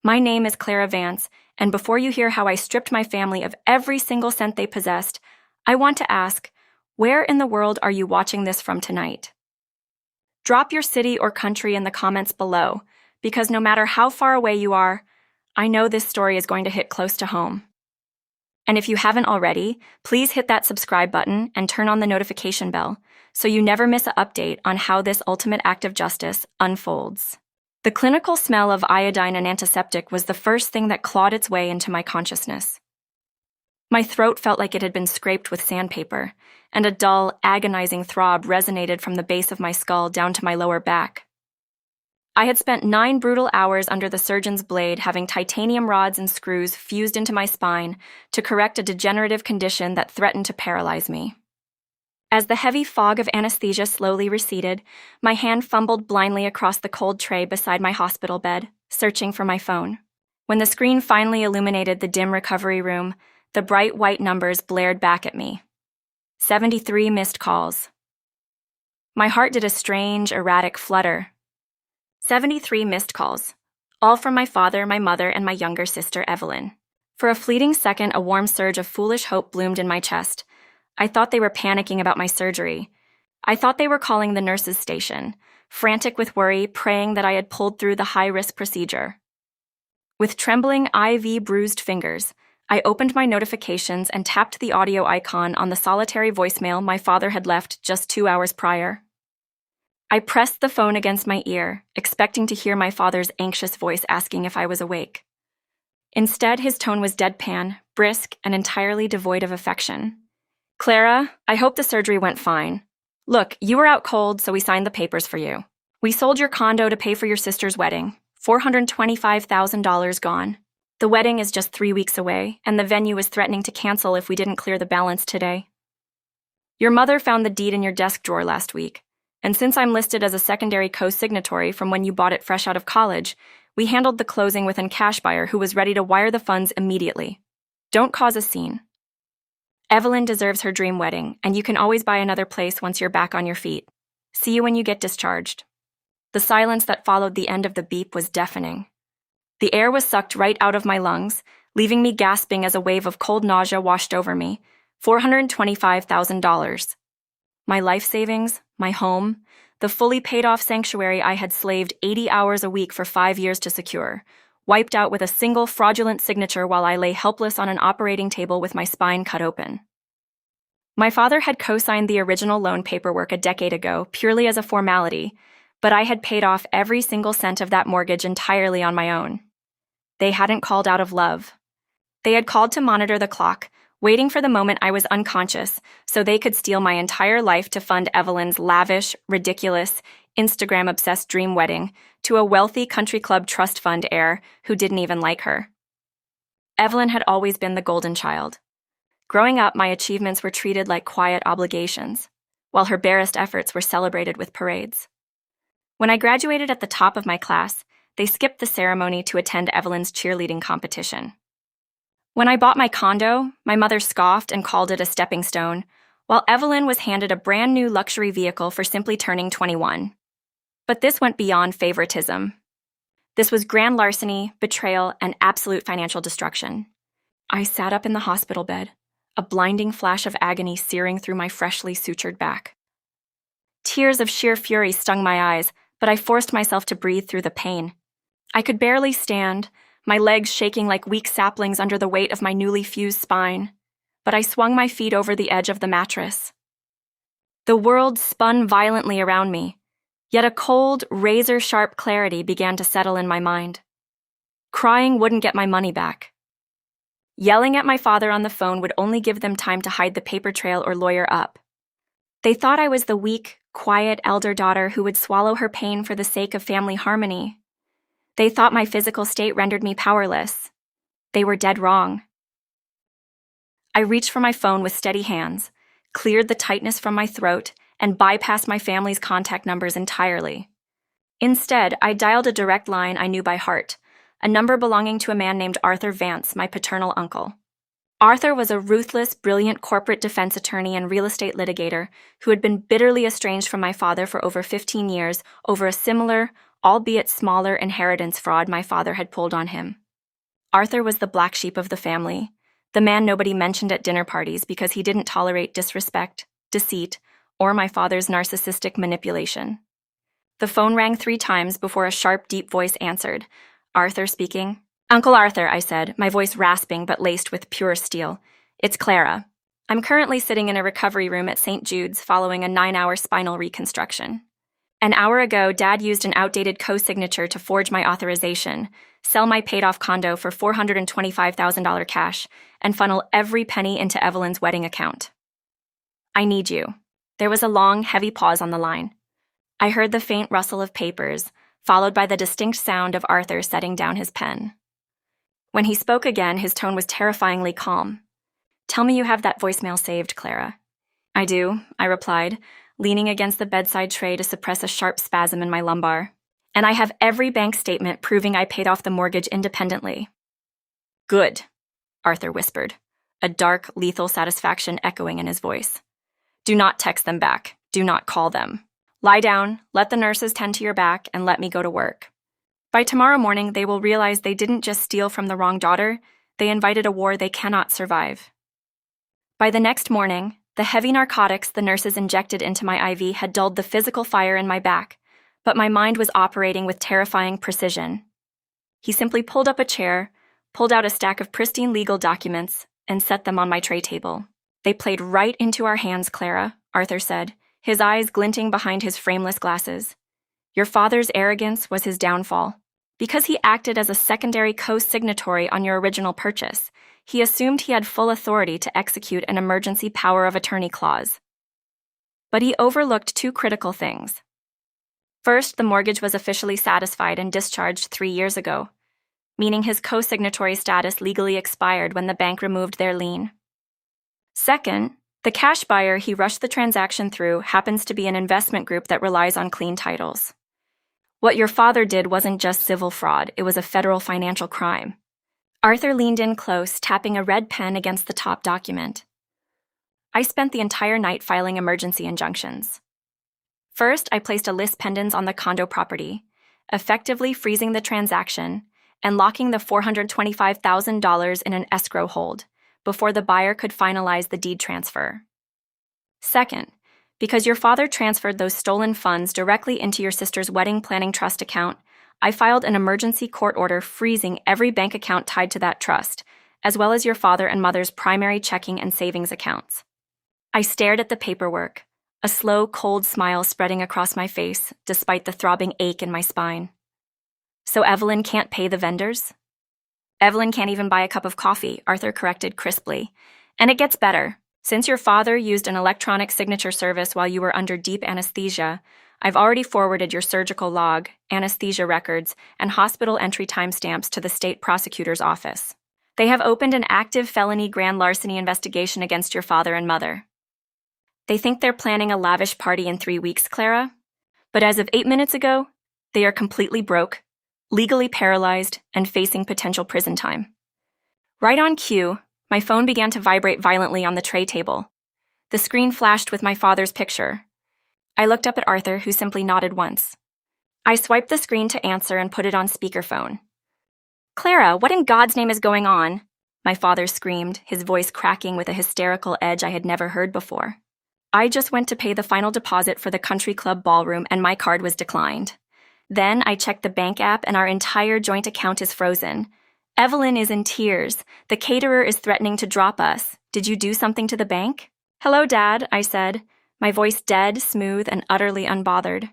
My name is Clara Vance, and before you hear how I stripped my family of every single cent they possessed, I want to ask, where in the world are you watching this from tonight? Drop your city or country in the comments below, because no matter how far away you are, I know this story is going to hit close to home. And if you haven't already, please hit that subscribe button and turn on the notification bell so you never miss an update on how this ultimate act of justice unfolds. The clinical smell of iodine and antiseptic was the first thing that clawed its way into my consciousness. My throat felt like it had been scraped with sandpaper, and a dull, agonizing throb resonated from the base of my skull down to my lower back. I had spent 9 brutal hours under the surgeon's blade having titanium rods and screws fused into my spine to correct a degenerative condition that threatened to paralyze me. As the heavy fog of anesthesia slowly receded, my hand fumbled blindly across the cold tray beside my hospital bed, searching for my phone. When the screen finally illuminated the dim recovery room, the bright white numbers blared back at me. 73 missed calls. My heart did a strange, erratic flutter. 73 missed calls, all from my father, my mother, and my younger sister, Evelyn. For a fleeting second, a warm surge of foolish hope bloomed in my chest. I thought they were panicking about my surgery. I thought they were calling the nurse's station, frantic with worry, praying that I had pulled through the high-risk procedure. With trembling, IV-bruised fingers, I opened my notifications and tapped the audio icon on the solitary voicemail my father had left just 2 hours prior. I pressed the phone against my ear, expecting to hear my father's anxious voice asking if I was awake. Instead, his tone was deadpan, brisk, and entirely devoid of affection. "Clara, I hope the surgery went fine. Look, you were out cold, so we signed the papers for you. We sold your condo to pay for your sister's wedding. $425,000 gone. The wedding is just 3 weeks away, and the venue is threatening to cancel if we didn't clear the balance today. Your mother found the deed in your desk drawer last week, and since I'm listed as a secondary co-signatory from when you bought it fresh out of college, we handled the closing with a cash buyer who was ready to wire the funds immediately. Don't cause a scene. Evelyn deserves her dream wedding, and you can always buy another place once you're back on your feet. See you when you get discharged." The silence that followed the end of the beep was deafening. The air was sucked right out of my lungs, leaving me gasping as a wave of cold nausea washed over me. $425,000. My life savings, my home, the fully paid-off sanctuary I had slaved 80 hours a week for 5 years to secure, wiped out with a single fraudulent signature while I lay helpless on an operating table with my spine cut open. My father had co-signed the original loan paperwork a decade ago purely as a formality, but I had paid off every single cent of that mortgage entirely on my own. They hadn't called out of love. They had called to monitor the clock, waiting for the moment I was unconscious so they could steal my entire life to fund Evelyn's lavish, ridiculous, Instagram-obsessed dream wedding to a wealthy country club trust fund heir who didn't even like her. Evelyn had always been the golden child. Growing up, my achievements were treated like quiet obligations, while her barest efforts were celebrated with parades. When I graduated at the top of my class, they skipped the ceremony to attend Evelyn's cheerleading competition. When I bought my condo, my mother scoffed and called it a stepping stone, while Evelyn was handed a brand new luxury vehicle for simply turning 21. But this went beyond favoritism. This was grand larceny, betrayal, and absolute financial destruction. I sat up in the hospital bed, a blinding flash of agony searing through my freshly sutured back. Tears of sheer fury stung my eyes, but I forced myself to breathe through the pain. I could barely stand, my legs shaking like weak saplings under the weight of my newly fused spine, but I swung my feet over the edge of the mattress. The world spun violently around me, yet a cold, razor-sharp clarity began to settle in my mind. Crying wouldn't get my money back. Yelling at my father on the phone would only give them time to hide the paper trail or lawyer up. They thought I was the weak, quiet elder daughter who would swallow her pain for the sake of family harmony. They thought my physical state rendered me powerless. They were dead wrong. I reached for my phone with steady hands, cleared the tightness from my throat, and bypassed my family's contact numbers entirely. Instead, I dialed a direct line I knew by heart, a number belonging to a man named Arthur Vance, my paternal uncle. Arthur was a ruthless, brilliant corporate defense attorney and real estate litigator who had been bitterly estranged from my father for over 15 years over a similar, albeit smaller, inheritance fraud my father had pulled on him. Arthur was the black sheep of the family, the man nobody mentioned at dinner parties because he didn't tolerate disrespect, deceit, or my father's narcissistic manipulation. The phone rang 3 times before a sharp, deep voice answered. Arthur speaking. Uncle Arthur, I said, my voice rasping but laced with pure steel. It's Clara. I'm currently sitting in a recovery room at St. Jude's following a 9-hour spinal reconstruction. An hour ago, Dad used an outdated co-signature to forge my authorization, sell my paid-off condo for $425,000 cash, and funnel every penny into Evelyn's wedding account. I need you. There was a long, heavy pause on the line. I heard the faint rustle of papers, followed by the distinct sound of Arthur setting down his pen. When he spoke again, his tone was terrifyingly calm. Tell me you have that voicemail saved, Clara. I do, I replied, leaning against the bedside tray to suppress a sharp spasm in my lumbar. And I have every bank statement proving I paid off the mortgage independently. Good, Arthur whispered, a dark, lethal satisfaction echoing in his voice. Do not text them back. Do not call them. Lie down, let the nurses tend to your back, and let me go to work. By tomorrow morning, they will realize they didn't just steal from the wrong daughter, they invited a war they cannot survive. By the next morning, the heavy narcotics the nurses injected into my IV had dulled the physical fire in my back, but my mind was operating with terrifying precision. He simply pulled up a chair, pulled out a stack of pristine legal documents, and set them on my tray table. They played right into our hands, Clara, Arthur said, his eyes glinting behind his frameless glasses. Your father's arrogance was his downfall. Because he acted as a secondary co-signatory on your original purchase, he assumed he had full authority to execute an emergency power of attorney clause. But he overlooked 2 critical things. First, the mortgage was officially satisfied and discharged 3 years ago, meaning his co-signatory status legally expired when the bank removed their lien. Second, the cash buyer he rushed the transaction through happens to be an investment group that relies on clean titles. What your father did wasn't just civil fraud, it was a federal financial crime. Arthur leaned in close, tapping a red pen against the top document. I spent the entire night filing emergency injunctions. First, I placed a lis pendens on the condo property, effectively freezing the transaction and locking the $425,000 in an escrow hold before the buyer could finalize the deed transfer. Second, because your father transferred those stolen funds directly into your sister's wedding planning trust account, I filed an emergency court order freezing every bank account tied to that trust, as well as your father and mother's primary checking and savings accounts. I stared at the paperwork, a slow, cold smile spreading across my face, despite the throbbing ache in my spine. So Evelyn can't pay the vendors? Evelyn can't even buy a cup of coffee, Arthur corrected crisply. And it gets better. Since your father used an electronic signature service while you were under deep anesthesia, I've already forwarded your surgical log, anesthesia records, and hospital entry timestamps to the state prosecutor's office. They have opened an active felony grand larceny investigation against your father and mother. They think they're planning a lavish party in 3 weeks, Clara. But as of 8 minutes ago, they are completely broke, legally paralyzed, and facing potential prison time. Right on cue, my phone began to vibrate violently on the tray table. The screen flashed with my father's picture. I looked up at Arthur, who simply nodded once. I swiped the screen to answer and put it on speakerphone. Clara, what in God's name is going on? My father screamed, his voice cracking with a hysterical edge I had never heard before. I just went to pay the final deposit for the country club ballroom and my card was declined. Then I checked the bank app and our entire joint account is frozen. Evelyn is in tears. The caterer is threatening to drop us. Did you do something to the bank? Hello, Dad, I said, my voice dead, smooth, and utterly unbothered.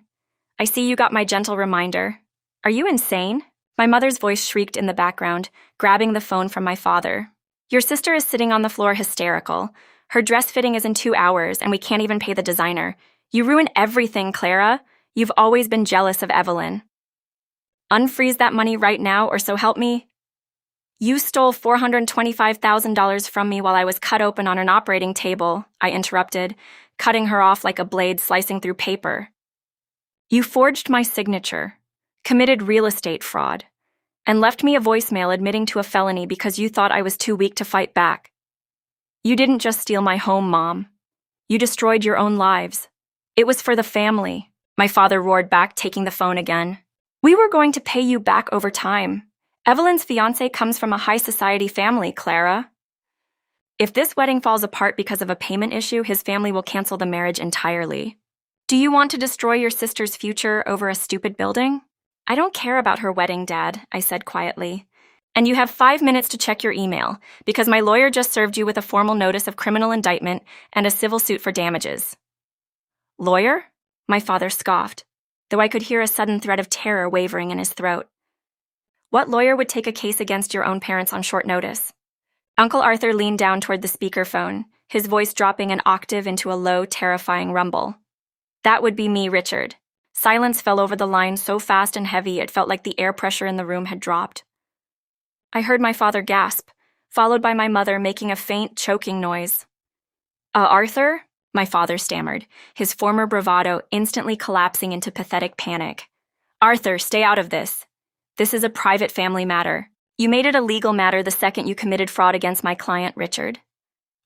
I see you got my gentle reminder. Are you insane? My mother's voice shrieked in the background, grabbing the phone from my father. Your sister is sitting on the floor hysterical. Her dress fitting is in 2 hours, and we can't even pay the designer. You ruin everything, Clara. You've always been jealous of Evelyn. Unfreeze that money right now, or so help me. You stole $425,000 from me while I was cut open on an operating table, I interrupted, cutting her off like a blade slicing through paper. You forged my signature, committed real estate fraud, and left me a voicemail admitting to a felony because you thought I was too weak to fight back. You didn't just steal my home, Mom. You destroyed your own lives. It was for the family, my father roared back, taking the phone again. We were going to pay you back over time. Evelyn's fiancé comes from a high society family, Clara. If this wedding falls apart because of a payment issue, his family will cancel the marriage entirely. Do you want to destroy your sister's future over a stupid building? I don't care about her wedding, Dad, I said quietly. And you have 5 minutes to check your email, because my lawyer just served you with a formal notice of criminal indictment and a civil suit for damages. Lawyer? My father scoffed, though I could hear a sudden threat of terror wavering in his throat. What lawyer would take a case against your own parents on short notice? Uncle Arthur leaned down toward the speakerphone, his voice dropping an octave into a low, terrifying rumble. That would be me, Richard. Silence fell over the line so fast and heavy it felt like the air pressure in the room had dropped. I heard my father gasp, followed by my mother making a faint, choking noise. Arthur? My father stammered, his former bravado instantly collapsing into pathetic panic. Arthur, stay out of this. This is a private family matter. You made it a legal matter the second you committed fraud against my client, Richard.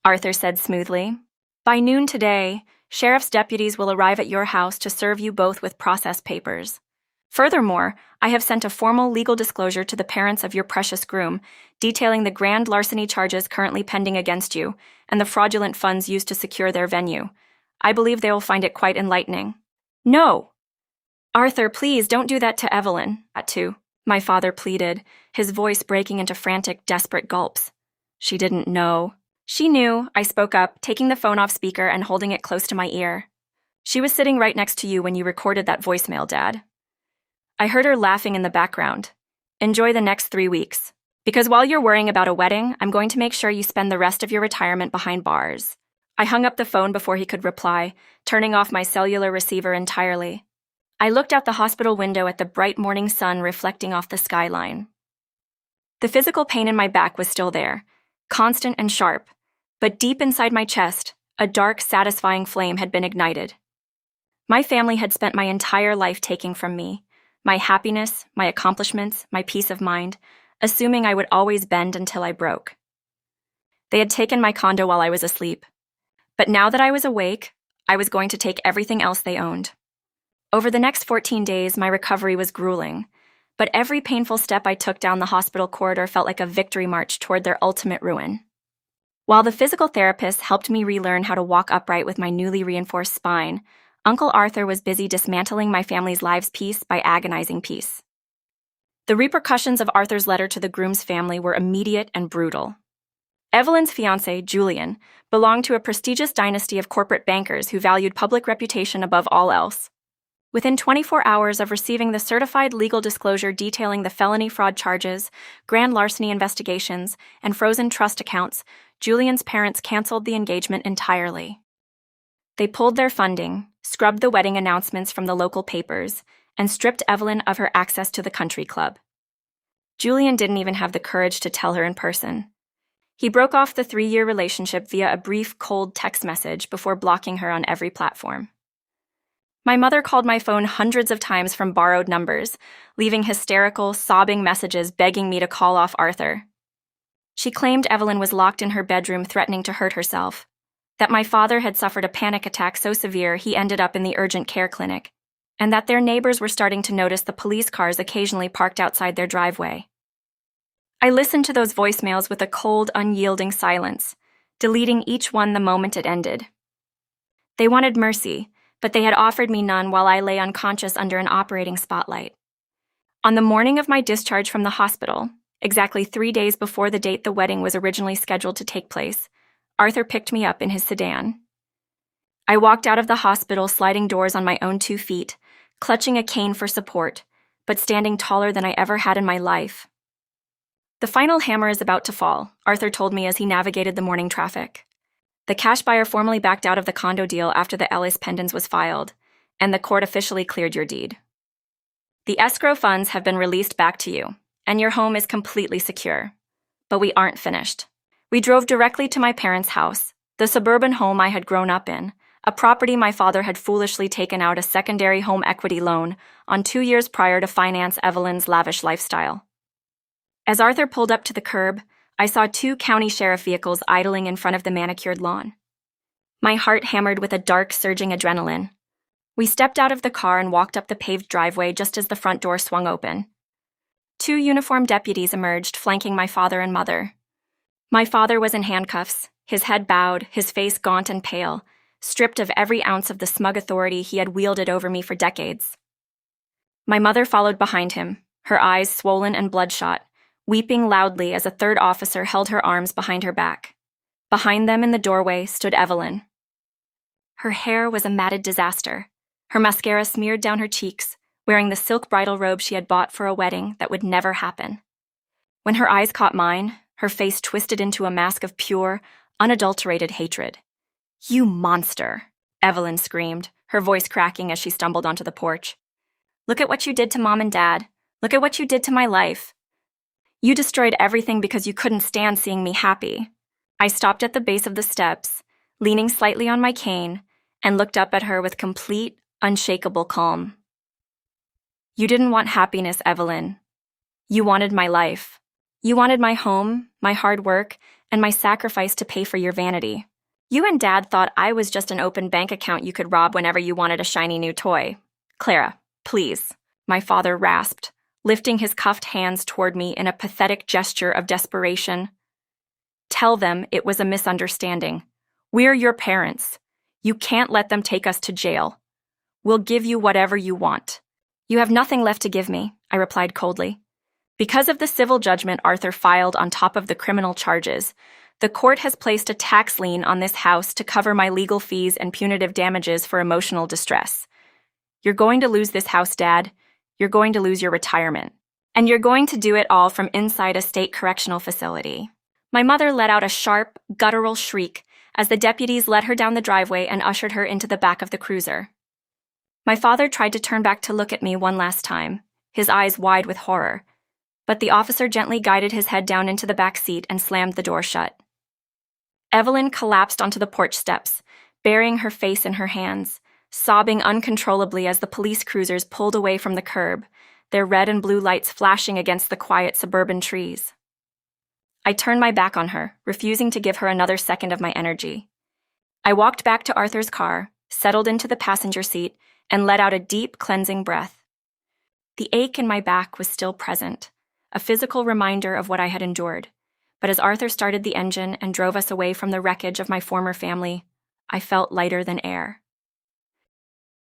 Arthur said smoothly. By noon today, sheriff's deputies will arrive at your house to serve you both with process papers. Furthermore, I have sent a formal legal disclosure to the parents of your precious groom, detailing the grand larceny charges currently pending against you and the fraudulent funds used to secure their venue. I believe they will find it quite enlightening. No! Arthur, please don't do that to Evelyn. My father pleaded, his voice breaking into frantic, desperate gulps. She didn't know. She knew, I spoke up, taking the phone off speaker and holding it close to my ear. She was sitting right next to you when you recorded that voicemail, Dad. I heard her laughing in the background. Enjoy the next 3 weeks. Because while you're worrying about a wedding, I'm going to make sure you spend the rest of your retirement behind bars. I hung up the phone before he could reply, turning off my cellular receiver entirely. I looked out the hospital window at the bright morning sun reflecting off the skyline. The physical pain in my back was still there, constant and sharp, but deep inside my chest, a dark, satisfying flame had been ignited. My family had spent my entire life taking from me, my happiness, my accomplishments, my peace of mind, assuming I would always bend until I broke. They had taken my condo while I was asleep, but now that I was awake, I was going to take everything else they owned. Over the next 14 days, my recovery was grueling, but every painful step I took down the hospital corridor felt like a victory march toward their ultimate ruin. While the physical therapist helped me relearn how to walk upright with my newly reinforced spine, Uncle Arthur was busy dismantling my family's lives piece by agonizing piece. The repercussions of Arthur's letter to the groom's family were immediate and brutal. Evelyn's fiancé, Julian, belonged to a prestigious dynasty of corporate bankers who valued public reputation above all else. Within 24 hours of receiving the certified legal disclosure detailing the felony fraud charges, grand larceny investigations, and frozen trust accounts, Julian's parents canceled the engagement entirely. They pulled their funding, scrubbed the wedding announcements from the local papers, and stripped Evelyn of her access to the country club. Julian didn't even have the courage to tell her in person. He broke off the 3-year relationship via a brief, cold text message before blocking her on every platform. My mother called my phone hundreds of times from borrowed numbers, leaving hysterical, sobbing messages begging me to call off Arthur. She claimed Evelyn was locked in her bedroom threatening to hurt herself, that my father had suffered a panic attack so severe he ended up in the urgent care clinic, and that their neighbors were starting to notice the police cars occasionally parked outside their driveway. I listened to those voicemails with a cold, unyielding silence, deleting each one the moment it ended. They wanted mercy, but they had offered me none while I lay unconscious under an operating spotlight. On the morning of my discharge from the hospital, exactly 3 days before the date the wedding was originally scheduled to take place, Arthur picked me up in his sedan. I walked out of the hospital sliding doors on my own 2 feet, clutching a cane for support, but standing taller than I ever had in my life. The final hammer is about to fall, Arthur told me as he navigated the morning traffic. The cash buyer formally backed out of the condo deal after the Ellis pendants was filed, and the court officially cleared your deed. The escrow funds have been released back to you, and your home is completely secure. But we aren't finished. We drove directly to my parents' house, the suburban home I had grown up in, a property my father had foolishly taken out a secondary home equity loan on 2 years prior to finance Evelyn's lavish lifestyle. As Arthur pulled up to the curb, I saw 2 county sheriff vehicles idling in front of the manicured lawn. My heart hammered with a dark, surging adrenaline. We stepped out of the car and walked up the paved driveway just as the front door swung open. 2 uniformed deputies emerged, flanking my father and mother. My father was in handcuffs, his head bowed, his face gaunt and pale, stripped of every ounce of the smug authority he had wielded over me for decades. My mother followed behind him, her eyes swollen and bloodshot, weeping loudly as a third officer held her arms behind her back. Behind them in the doorway stood Evelyn. Her hair was a matted disaster, her mascara smeared down her cheeks, wearing the silk bridal robe she had bought for a wedding that would never happen. When her eyes caught mine, her face twisted into a mask of pure, unadulterated hatred. "You monster," Evelyn screamed, her voice cracking as she stumbled onto the porch. "Look at what you did to Mom and Dad. Look at what you did to my life. You destroyed everything because you couldn't stand seeing me happy." I stopped at the base of the steps, leaning slightly on my cane, and looked up at her with complete, unshakable calm. "You didn't want happiness, Evelyn. You wanted my life. You wanted my home, my hard work, and my sacrifice to pay for your vanity. You and Dad thought I was just an open bank account you could rob whenever you wanted a shiny new toy. Clara, please," my father rasped, lifting his cuffed hands toward me in a pathetic gesture of desperation. "Tell them it was a misunderstanding. We're your parents. You can't let them take us to jail. We'll give you whatever you want." "You have nothing left to give me," I replied coldly. "Because of the civil judgment Arthur filed on top of the criminal charges, the court has placed a tax lien on this house to cover my legal fees and punitive damages for emotional distress. You're going to lose this house, Dad. You're going to lose your retirement. And you're going to do it all from inside a state correctional facility." My mother let out a sharp, guttural shriek as the deputies led her down the driveway and ushered her into the back of the cruiser. My father tried to turn back to look at me one last time, his eyes wide with horror, but the officer gently guided his head down into the back seat and slammed the door shut. Evelyn collapsed onto the porch steps, burying her face in her hands, sobbing uncontrollably as the police cruisers pulled away from the curb, their red and blue lights flashing against the quiet suburban trees. I turned my back on her, refusing to give her another second of my energy. I walked back to Arthur's car, settled into the passenger seat, and let out a deep, cleansing breath. The ache in my back was still present, a physical reminder of what I had endured, but as Arthur started the engine and drove us away from the wreckage of my former family, I felt lighter than air.